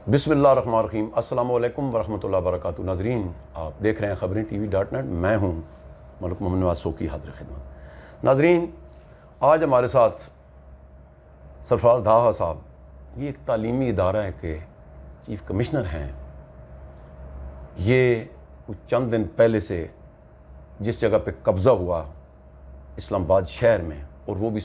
بسم اللہ الرحمن الرحیم۔ السلام علیکم ورحمۃ اللہ وبرکاتہ۔ ناظرین، آپ دیکھ رہے ہیں خبریں ٹی وی .net۔ میں ہوں ملک محمد نواز سوکی، حاضر خدمت۔ ناظرین، آج ہمارے ساتھ سرفراز دھاہا صاحب، یہ ایک تعلیمی ادارہ ہے کہ چیف کمشنر ہیں۔ یہ کچھ چند دن پہلے سے جس جگہ پہ قبضہ ہوا اسلام آباد شہر میں، اور وہ بھی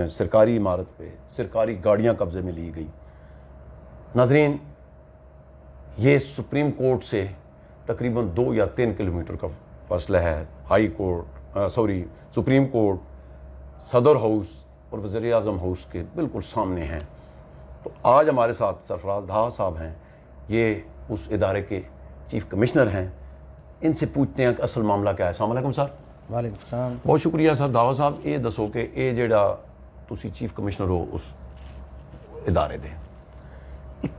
سرکاری عمارت پہ، سرکاری گاڑیاں قبضے میں لی گئی۔ ناظرین، یہ سپریم کورٹ سے تقریباً 2 یا 3 کلومیٹر کا فاصلہ ہے۔ سپریم کورٹ، صدر ہاؤس اور وزیر اعظم ہاؤس کے بالکل سامنے ہیں۔ تو آج ہمارے ساتھ سرفراز دھاہا صاحب ہیں، یہ اس ادارے کے چیف کمشنر ہیں۔ ان سے پوچھتے ہیں کہ اصل معاملہ کیا ہے۔ السلام علیکم سر۔ وعلیکم السلام۔ بہت شکریہ سر دھاہا صاحب۔ یہ دسو کہ یہ جڑا تسی چیف کمشنر ہو اس ادارے دے،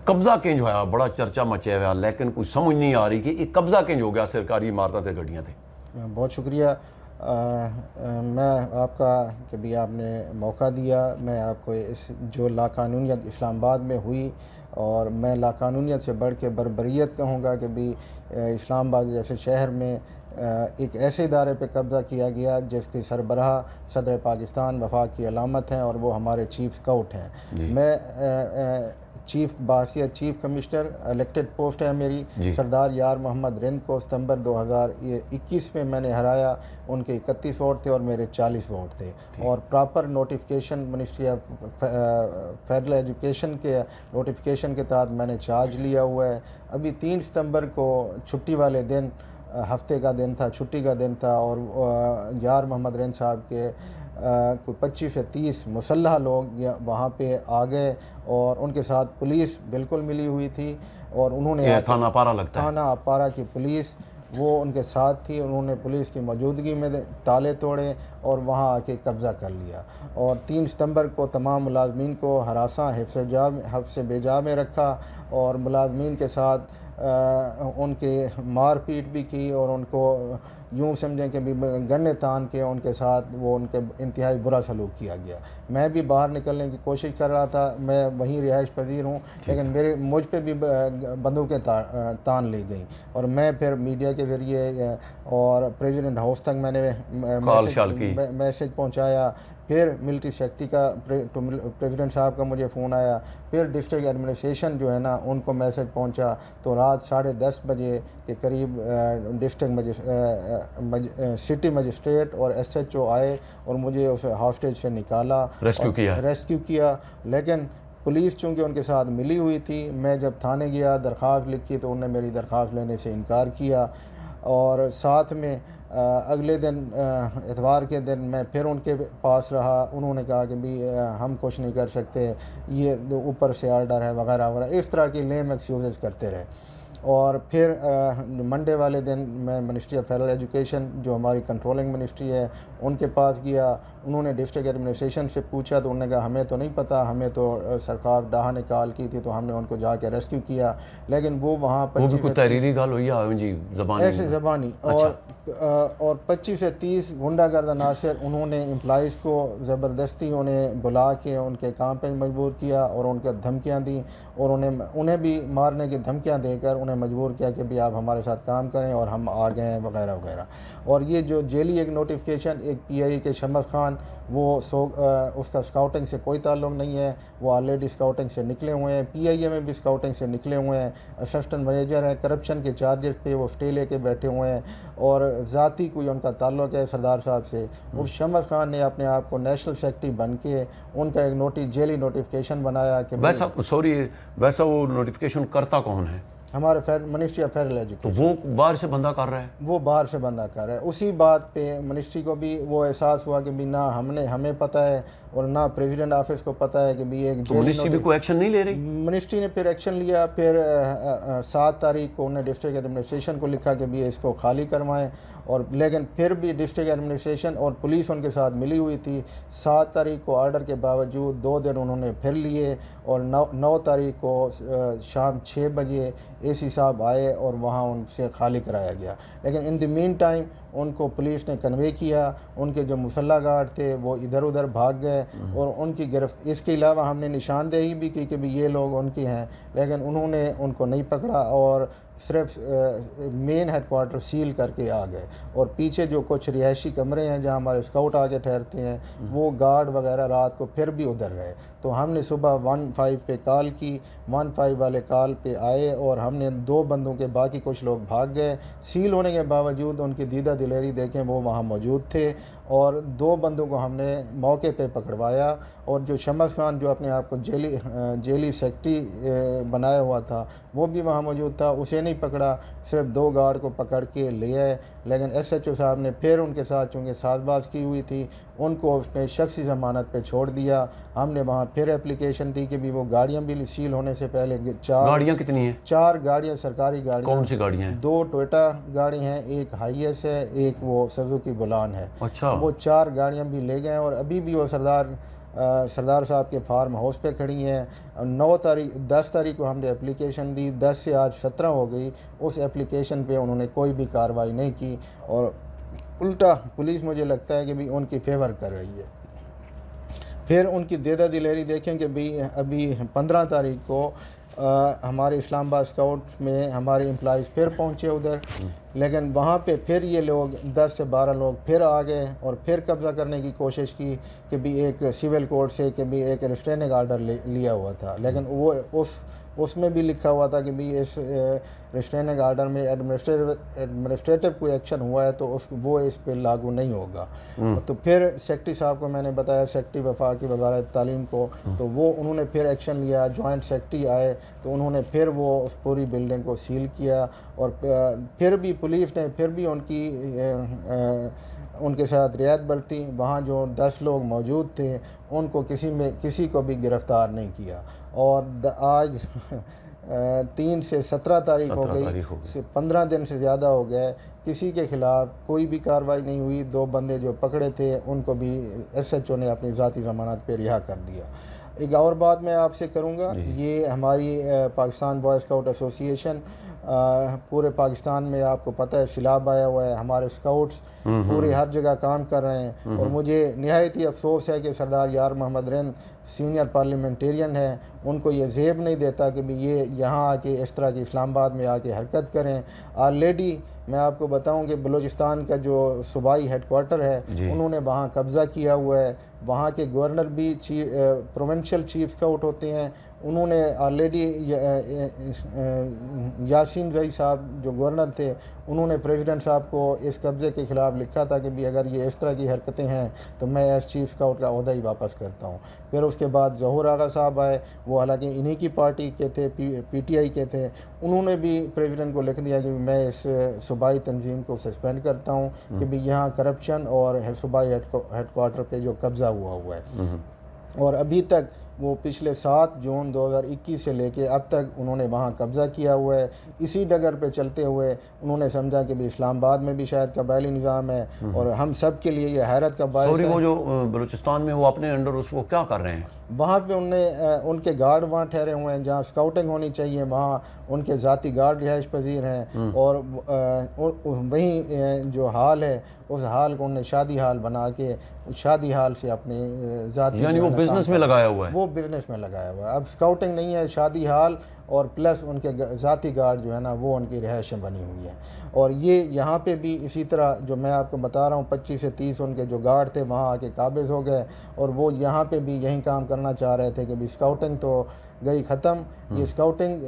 قبضہ کنج ہویا؟ بڑا چرچا مچیا ہوا، لیکن کوئی سمجھ نہیں آ رہی کہ یہ قبضہ کنج ہو گیا سرکاری عمارتوں تے گڈیاں تے۔ بہت شکریہ میں آپ کا کہ بھی آپ نے موقع دیا۔ میں آپ کو اس جو لاقانونیت اسلام آباد میں ہوئی، اور میں لاقانونیت سے بڑھ کے بربریت کہوں گا کہ بھی اسلام آباد جیسے شہر میں ایک ایسے ادارے پہ قبضہ کیا گیا جس کے سربراہ صدر پاکستان وفاق کی علامت ہیں، اور وہ ہمارے چیف اسکاؤٹ ہیں۔ میں بحیثیت چیف کمشنر الیکٹڈ پوسٹ ہے میری۔ سردار یار محمد رند کو ستمبر 2021 میں میں نے ہرایا۔ ان کے 31 ووٹ تھے اور میرے 40 ووٹ تھے، اور proper notification ministry of federal education کے نوٹیفکیشن کے تحت میں نے چارج لیا ہوا ہے۔ ابھی 3 ستمبر کو چھٹی والے دن، ہفتے کا دن تھا، چھٹی کا دن تھا، اور یار محمد رند صاحب کے کوئی 25 سے 30 مسلح لوگ وہاں پہ آ گئے، اور ان کے ساتھ پولیس بالکل ملی ہوئی تھی، اور انہوں نے تھانہ اپارہ لگتا ہے، تھانہ اپارہ کی پولیس وہ ان کے ساتھ تھی۔ انہوں نے پولیس کی موجودگی میں تالے توڑے اور وہاں آ کے قبضہ کر لیا، اور 3 ستمبر کو تمام ملازمین کو ہراساں حبس بے میں رکھا، اور ملازمین کے ساتھ ان کے مار پیٹ بھی کی، اور ان کو یوں سمجھیں کہ بھی گنے تان کے ان کے ساتھ وہ ان کے انتہائی برا سلوک کیا گیا۔ میں بھی باہر نکلنے کی کوشش کر رہا تھا، میں وہیں رہائش پذیر ہوں، لیکن مجھ پہ بھی بندوقیں تان لی گئیں، اور میں پھر میڈیا کے ذریعے اور پریزیڈنٹ ہاؤس تک میں نے میسج پہنچایا۔ پھر ملٹری سیکرٹری کا پریزیڈنٹ صاحب کا مجھے فون آیا، پھر ڈسٹرکٹ ایڈمنسٹریشن جو ہے نا ان کو میسج پہنچا، تو رات 10:30 بجے کے قریب ڈسٹرکٹ سٹی مجسٹریٹ اور SHO آئے اور مجھے اس ہاسٹیج سے نکالا، ریسکیو کیا۔ لیکن پولیس چونکہ ان کے ساتھ ملی ہوئی تھی، میں جب تھانے گیا درخواست لکھی تو انہوں نے میری درخواست لینے سے انکار کیا، اور ساتھ میں اگلے دن اتوار کے دن میں پھر ان کے پاس رہا۔ انہوں نے کہا کہ بھی ہم کچھ نہیں کر سکتے، یہ اوپر سے آرڈر ہے وغیرہ وغیرہ، اس طرح کی لیم ایکسکیوزز کرتے رہے۔ اور پھر منڈے والے دن میں منسٹری آف فیڈرل ایجوکیشن جو ہماری کنٹرولنگ منسٹری ہے ان کے پاس گیا۔ انہوں نے ڈسٹرکٹ ایڈمنسٹریشن سے پوچھا تو انہوں نے کہا ہمیں تو نہیں پتہ، ہمیں تو سرفراز دھاہا نے کال کی تھی تو ہم نے ان کو جا کے ریسکیو کیا، لیکن وہ وہاں تحریری گال ہوئی جی زبانی ایسے زبانی، اور 25 سے 30 غنڈہ گرد عناصر انہوں نے امپلائیز کو زبردستی انہیں بلا کے ان کے کام پہ مجبور کیا، اور ان کو دھمکیاں دیں، اور انہیں بھی مارنے کی دھمکیاں دے کر انہیں مجبور کیا کہ بھی آپ ہمارے ساتھ کام کریں، اور ہم آ گئے ہیں وغیرہ وغیرہ۔ اور یہ جو جیلی ایک نوٹیفکیشن ایک PI کے شمس خان، وہ اس کا اسکاؤٹنگ سے کوئی تعلق نہیں ہے، وہ آلریڈی اسکاؤٹنگ سے نکلے ہوئے ہیں، PIA میں بھی اسکاؤٹنگ سے نکلے ہوئے ہیں، اسسٹنٹ مینیجر ہیں، کرپشن کے چارجز پہ وہ اسٹے لے کے بیٹھے ہوئے ہیں، اور ذاتی کوئی ان کا تعلق ہے سردار صاحب سے۔ اس شمس خان نے اپنے آپ کو نیشنل سیکرٹری بن کے ان کا ایک جیلی نوٹیفکیشن بنایا کہ ویسا وہ نوٹیفکیشن کرتا کون ہے؟ ہمارے منسٹری آف فیڈرل ایجوکیشن۔ تو وہ باہر سے بندہ کر رہا ہے؟ وہ باہر سے بندہ کر رہا ہے۔ اسی بات پہ منسٹری کو بھی وہ احساس ہوا کہ بھی نہ ہمیں پتہ ہے اور نہ پریزیڈنٹ آفس کو پتہ ہے کہ بھی ایک منسٹری بھی کوئی ایکشن نہیں لے رہی؟ منسٹری نے پھر ایکشن لیا۔ پھر 7 تاریخ کو انہوں نے ڈسٹرکٹ ایڈمنسٹریشن کو لکھا کہ بھی اس کو خالی کروائیں، اور لیکن پھر بھی ڈسٹرکٹ ایڈمنسٹریشن اور پولیس ان کے ساتھ ملی ہوئی تھی۔ 7 تاریخ کو آرڈر کے باوجود 2 دن انہوں نے پھر لیے، اور 9 تاریخ کو شام 6 بجے AC صاحب آئے اور وہاں ان سے خالی کرایا گیا۔ لیکن ان دی مین ٹائم ان کو پولیس نے کنوے کیا، ان کے جو مسلح گارڈ تھے وہ ادھر ادھر بھاگ گئے اور ان کی گرفت اس کے علاوہ ہم نے نشاندہی بھی کی کہ بھی یہ لوگ ان کے ہیں، لیکن انہوں نے ان کو نہیں پکڑا اور صرف مین ہیڈ کوارٹر سیل کر کے آ گئے، اور پیچھے جو کچھ رہائشی کمرے ہیں جہاں ہمارے اسکاؤٹ آ کے ٹھہرتے ہیں وہ گارڈ وغیرہ رات کو پھر بھی ادھر رہے۔ تو ہم نے صبح 15 پہ کال کی، 15 والے کال پہ آئے اور ہم نے 2 بندوں کے، باقی کچھ لوگ بھاگ گئے۔ سیل ہونے کے باوجود ان کی دیدہ دلیری دیکھیں وہ وہاں موجود تھے، اور 2 بندوں کو ہم نے موقع پہ پکڑوایا، اور جو شمس خان جو اپنے آپ کو جیلی سیکٹری بنایا ہوا تھا وہ بھی وہاں موجود تھا، اسے نہیں پکڑا، صرف 2 گارڈ کو پکڑ کے لے آئے۔ لیکن ایس ایچ او صاحب نے پھر ان کے ساتھ چونکہ ساز باز کی ہوئی تھی ان کو اس نے شخصی ضمانت پہ چھوڑ دیا۔ ہم نے وہاں پھر اپلیکیشن دی کہ بھی وہ گاڑیاں بھی سیل ہونے سے پہلے 4 گاڑیاں کتنی ہیں؟ 4 گاڑیاں، سرکاری گاڑیاں۔ کون سی گاڑیاں ہیں؟ 2 ٹویوٹا گاڑی ہیں، ایک ہائی ایس ہے، ایک وہ سزوکی بولان ہے۔ اچھا، وہ 4 گاڑیاں بھی لے گئے، اور ابھی بھی وہ سردار صاحب کے فارم ہاؤس پہ کھڑی ہیں۔ 10 تاریخ کو ہم نے اپلیکیشن دی، 10 سے آج 17 ہو گئی، اس اپلیکیشن پہ انہوں نے کوئی بھی کارروائی نہیں کی، اور الٹا پولیس مجھے لگتا ہے کہ بھی ان کی فیور کر رہی ہے۔ پھر ان کی دیدہ دلیری دیکھیں کہ بھی ابھی 15 تاریخ کو ہمارے اسلام آباد اسکاؤٹ میں ہمارے امپلائیز پھر پہنچے ادھر، لیکن وہاں پہ پھر یہ لوگ 10 سے 12 لوگ پھر آ گئے اور پھر قبضہ کرنے کی کوشش کی کہ بھی ایک سول کورٹ سے کہ بھی ایک ریسٹریننگ آرڈر لیا ہوا تھا، لیکن وہ اس میں بھی لکھا ہوا تھا کہ بھی اس ریسٹریننگ آرڈر میں ایڈمنسٹریٹو کوئی ایکشن ہوا ہے تو وہ اس پہ لاگو نہیں ہوگا۔ تو پھر سیکٹری صاحب کو میں نے بتایا، سیکٹری وفاقی وزارت تعلیم کو، تو وہ انہوں نے پھر ایکشن لیا، جوائنٹ سیکٹری آئے تو انہوں نے پھر وہ اس پوری بلڈنگ کو سیل کیا، اور پھر بھی پولیس نے پھر بھی ان کے ساتھ رعایت برتی۔ وہاں جو 10 لوگ موجود تھے ان کو کسی کو بھی گرفتار نہیں کیا، اور آج 3 سے 17 تاریخ ہو گئی، 15 دن سے زیادہ ہو گئے، کسی کے خلاف کوئی بھی کارروائی نہیں ہوئی۔ 2 بندے جو پکڑے تھے ان کو بھی ایس ایچ او نے اپنی ذاتی ضمانت پہ رہا کر دیا۔ ایک اور بات میں آپ سے کروں گا، یہ ہماری پاکستان بوائے اسکاؤٹ ایسوسی ایشن پورے پاکستان میں آپ کو پتہ ہے سیلاب آیا ہوا ہے، ہمارے اسکاؤٹس پورے ہر جگہ کام کر رہے ہیں، اور مجھے نہایت ہی افسوس ہے کہ سردار یار محمد رند سینئر پارلیمنٹیرین ہیں، ان کو یہ زیب نہیں دیتا کہ بھی یہ یہاں آ کے اس طرح کی اسلام آباد میں آ کے حرکت کریں۔ آلریڈی میں آپ کو بتاؤں کہ بلوچستان کا جو صوبائی ہیڈ کوارٹر ہے انہوں نے وہاں قبضہ کیا ہوا ہے، وہاں کے گورنر بھی پروونشل چیف اسکاؤٹ ہوتے ہیں، انہوں نے آلریڈی یاسین زئی صاحب جو گورنر تھے انہوں نے پریزیڈنٹ صاحب کو اس قبضے کے خلاف لکھا تھا کہ بھی اگر یہ اس طرح کی حرکتیں ہیں تو میں ایس چیف اسکاؤٹ کا عہدہ ہی واپس کرتا ہوں۔ پھر اس کے بعد ظہور آغا صاحب آئے، وہ حالانکہ انہی کی پارٹی کے تھے، پی ٹی آئی کے تھے، انہوں نے بھی پریزیڈنٹ کو لکھ دیا کہ میں اس صوبائی تنظیم کو سسپینڈ کرتا ہوں کہ بھی یہاں کرپشن اور صوبائی ہیڈ کوارٹر پہ جو قبضہ ہوا ہے، اور ابھی تک وہ پچھلے 7 جون 2021 سے لے کے اب تک انہوں نے وہاں قبضہ کیا ہوا ہے۔ اسی ڈگر پہ چلتے ہوئے انہوں نے سمجھا کہ بھی اسلام آباد میں بھی شاید قبائلی نظام ہے، اور ہم سب کے لیے یہ حیرت کا باعث ہے۔ وہ جو بلوچستان میں وہ اپنے انڈر اس کو کیا کر رہے ہیں؟ وہاں پہ ان کے گارڈ وہاں ٹھہرے ہوئے ہیں، جہاں اسکاؤٹنگ ہونی چاہیے وہاں ان کے ذاتی گارڈ رہائش پذیر ہیں، اور وہیں جو حال ہے اس حال کو انہوں نے شادی حال بنا کے شادی حال سے اپنے ذاتی، یعنی وہ بزنس میں لگایا ہوا ہے، وہ بزنس میں لگایا ہوا ہے۔ اب اسکاؤٹنگ نہیں ہے، شادی حال، اور پلس ان کے ذاتی گارڈ جو ہے نا وہ ان کی رہائشیں بنی ہوئی ہیں۔ اور یہ یہاں پہ بھی اسی طرح جو میں آپ کو بتا رہا ہوں 25 سے 30 ان کے جو گارڈ تھے وہاں آ کے قابض ہو گئے، اور وہ یہاں پہ بھی یہی کام کرنا چاہ رہے تھے کہ بھی اسکاؤٹنگ تو گئی ختم۔ یہ اسکاؤٹنگ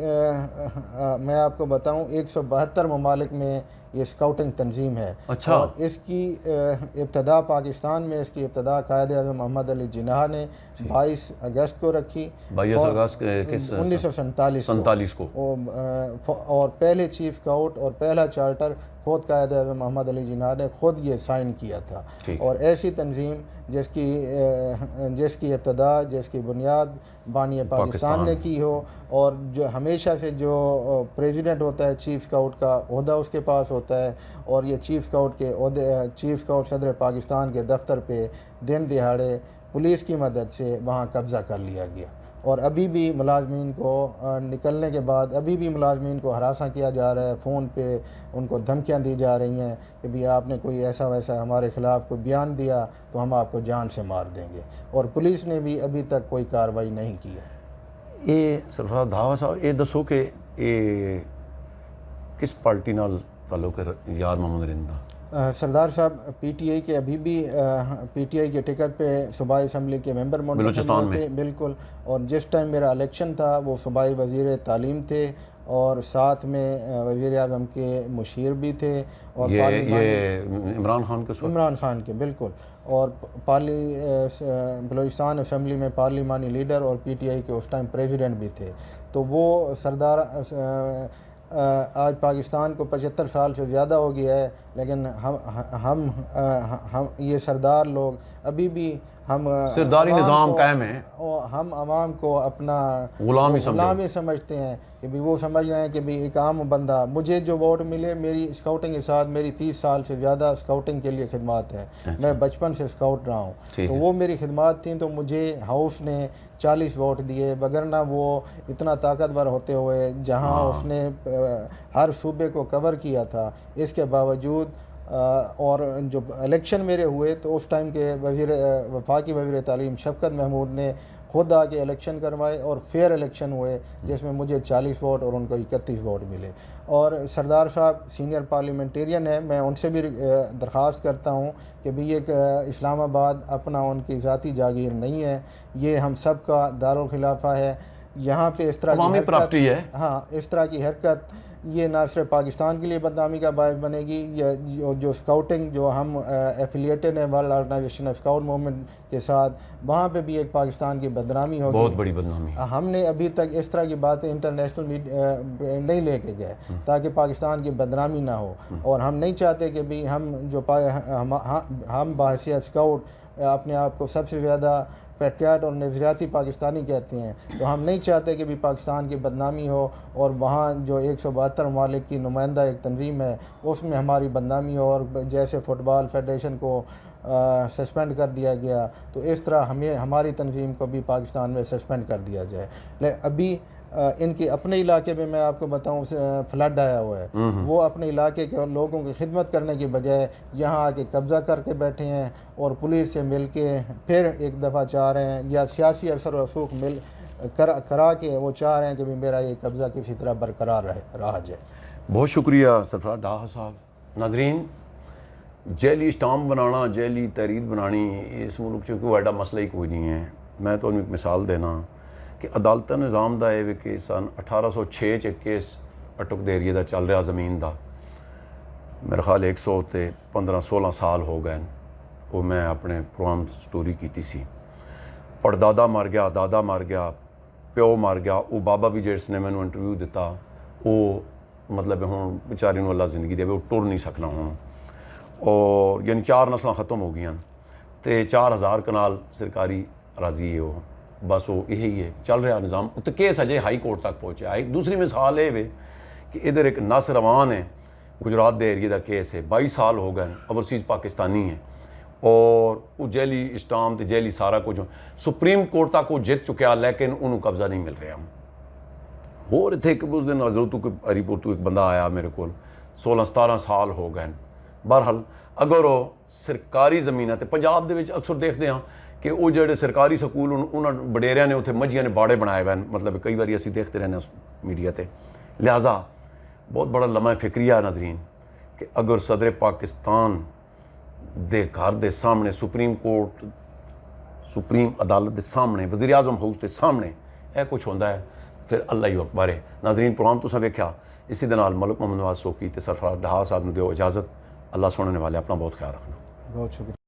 میں آپ کو بتاؤں 172 ممالک میں یہ اسکاؤٹنگ تنظیم ہے، اور اس کی ابتدا پاکستان میں اس کی ابتدا قائد اعظم محمد علی جناح نے 22 اگست کو رکھی، 22 اگست 1947 کو، اور پہلے چیف اسکاؤٹ اور پہلا چارٹر خود قائد اعظم محمد علی جناح نے خود یہ سائن کیا تھا۔ اور ایسی تنظیم جس کی ابتدا، جس کی بنیاد بانی پاکستان نے کی ہو، اور جو ہمیشہ سے جو پریزیڈنٹ ہوتا ہے چیف اسکاؤٹ کا عہدہ اس کے پاس ہوتا ہے، اور یہ چیف اسکاؤٹ صدر پاکستان کے دفتر پہ دن دہاڑے پولیس کی مدد سے وہاں قبضہ کر لیا گیا۔ اور ابھی بھی ملازمین کو نکلنے کے بعد ابھی بھی ملازمین کو ہراساں کیا جا رہا ہے، فون پہ ان کو دھمکیاں دی جا رہی ہیں کہ بھی آپ نے کوئی ایسا ویسا ہمارے خلاف کوئی بیان دیا تو ہم آپ کو جان سے مار دیں گے، اور پولیس نے بھی ابھی تک کوئی کارروائی نہیں کی ہے۔ یہ سرفراز دھاوا صاحب یہ دسو کہ یہ کس پارٹی نال تعلق ہے یار محمد رندہ؟ سردار صاحب پی ٹی آئی کے ابھی بھی پی ٹی آئی کے ٹکٹ پہ صوبائی اسمبلی کے ممبر منتخب ہوتے، بالکل، اور جس ٹائم میرا الیکشن تھا وہ صوبائی وزیر تعلیم تھے اور ساتھ میں وزیر اعظم کے مشیر بھی تھے، اور یہ عمران خان کے بالکل، اور بلوچستان اسمبلی میں پارلیمانی لیڈر اور پی ٹی آئی کے اس ٹائم پریزیڈنٹ بھی تھے۔ تو وہ سردار آج پاکستان کو 75 سال سے زیادہ ہو گیا ہے، لیکن ہم یہ سردار لوگ ابھی بھی ہم سرداری نظام قائم ہے، ہم عوام کو اپنا غلامی سمجھتے ہیں کہ بھی وہ سمجھ رہے ہیں کہ بھی ایک عام بندہ، مجھے جو ووٹ ملے میری اسکاؤٹنگ کے ساتھ میری 30 سال سے زیادہ اسکاؤٹنگ کے لیے خدمات ہے، میں بچپن سے اسکاؤٹ رہا ہوں، تو وہ میری خدمات تھیں، تو مجھے ہاؤس نے 40 ووٹ دیے، وگرنہ وہ اتنا طاقتور ہوتے ہوئے جہاں اس نے ہر صوبے کو کور کیا تھا، اس کے باوجود اور جو الیکشن میرے ہوئے تو اس ٹائم کے وفاقی وزیر تعلیم شفقت محمود نے خود آ کے الیکشن کروائے اور فیئر الیکشن ہوئے، جس میں مجھے 40 ووٹ اور ان کو 31 ووٹ ملے۔ اور سردار صاحب سینئر پارلیمنٹیرین ہیں، میں ان سے بھی درخواست کرتا ہوں کہ بھی یہ اسلام آباد اپنا ان کی ذاتی جاگیر نہیں ہے، یہ ہم سب کا دارالخلافہ ہے، یہاں پہ اس طرح کی حرکت، اس طرح کی حرکت یہ نہ صرف پاکستان کے لیے بدنامی کا باعث بنے گی، جو اسکاؤٹنگ جو ہم ایفیلیٹڈ ہیں world organisation of scout movement کے ساتھ، وہاں پہ بھی ایک پاکستان کی بدنامی ہوگی، بہت بڑی بدنامی۔ ہم نے ابھی تک اس طرح کی باتیں انٹرنیشنل نہیں لے کے گئے تاکہ پاکستان کی بدنامی نہ ہو، اور ہم نہیں چاہتے کہ بھی ہم بحیثیت اسکاؤٹ اپنے آپ کو سب سے زیادہ پیٹریاٹ اور نظریاتی پاکستانی کہتے ہیں، تو ہم نہیں چاہتے کہ بھی پاکستان کی بدنامی ہو، اور وہاں جو 172 ممالک کی نمائندہ ایک تنظیم ہے اس میں ہماری بدنامی ہو، اور جیسے فٹ بال فیڈریشن کو سسپینڈ کر دیا گیا تو اس طرح ہماری تنظیم کو بھی پاکستان میں سسپینڈ کر دیا جائے۔ ابھی ان کے اپنے علاقے میں میں آپ کو بتاؤں فلڈ آیا ہوا ہے، وہ اپنے علاقے کے لوگوں کی خدمت کرنے کی بجائے یہاں آ کے قبضہ کر کے بیٹھے ہیں، اور پولیس سے مل کے پھر ایک دفعہ چاہ رہے ہیں، یا سیاسی اثر و رسوخ کرا کے وہ چاہ رہے ہیں کہ میرا یہ قبضہ کسی طرح برقرار رہا جائے۔ بہت شکریہ سرفراز ڈاہا صاحب۔ ناظرین، جیلی اسٹامپ بنانا، جیلی تحریر بنانی اس ملک چونکہ وہ ایڈا مسئلہ ہی کوئی نہیں ہے۔ میں تو ایک مثال دینا کہ عدالت نظام دا ہے کہ سن 1806 چ کیس اٹک دے ایریا دا چل رہا زمین دا، میرا خیال 115-16 سال ہو گئے، وہ میں اپنے پروگرام سٹوری کیتی سی۔ پڑدادا مر گیا، دادا مر گیا، پیو مر گیا، وہ بابا بھی جس نے مینوں انٹرویو دیتا وہ مطلب ہوں بیچاری نوں اللہ زندگی دے وہ ٹر نہیں سکنا ہوں، اور یعنی 4 نسلاں ختم ہو گئی تے 4000 کنال سرکاری راضی ہے، وہ بس وہ یہی ہے چل رہا نظام۔ تو کیس اجے ہائی کورٹ تک پہنچا۔ دوسری مثال یہ ہے کہ ادھر ایک نس روان ہے، گجرات دے ایریے دا کیس ہے، 22 سال ہو گئے، اوورسیز پاکستانی ہے، اور وہ جیلی اسٹامپ جیلی سارا کچھ سپریم کورٹ تک وہ جیت چکیا، لیکن انہوں قبضہ نہیں مل رہا۔ اور اتنے اس دن حضرت ہری پور تو ایک بندہ آیا میرے کو، 16-17 سال ہو گئے۔ بہرحال اگر وہ سرکاری زمین ہے تو پنجاب دے وچ اکثر دیکھتے ہیں کہ وہ جڑے سرکاری سکول انہوں وڈیریاں نے اتنے مجھیاں نے باڑے بنائے ہوئے ہیں، مطلب کئی باری اسی دیکھتے رہنے میڈیا تے۔ لہٰذا بہت بڑا لمحہ فکریہ ناظرین کہ اگر صدر پاکستان دے گھر دے سامنے سپریم کورٹ سپریم عدالت دے سامنے وزیر اعظم ہاؤس دے سامنے یہ کچھ ہوتا ہے پھر اللہ ہی اکبر ہے۔ ناظرین پروگرام تساں ویکھیا، اسی دے نال ملک محمد نواز سوکی تے سرفراز ڈاہا صاحب نوں دیو اجازت۔ اللہ سننے والے اپنا بہت خیال رکھنا۔ بہت شکریہ۔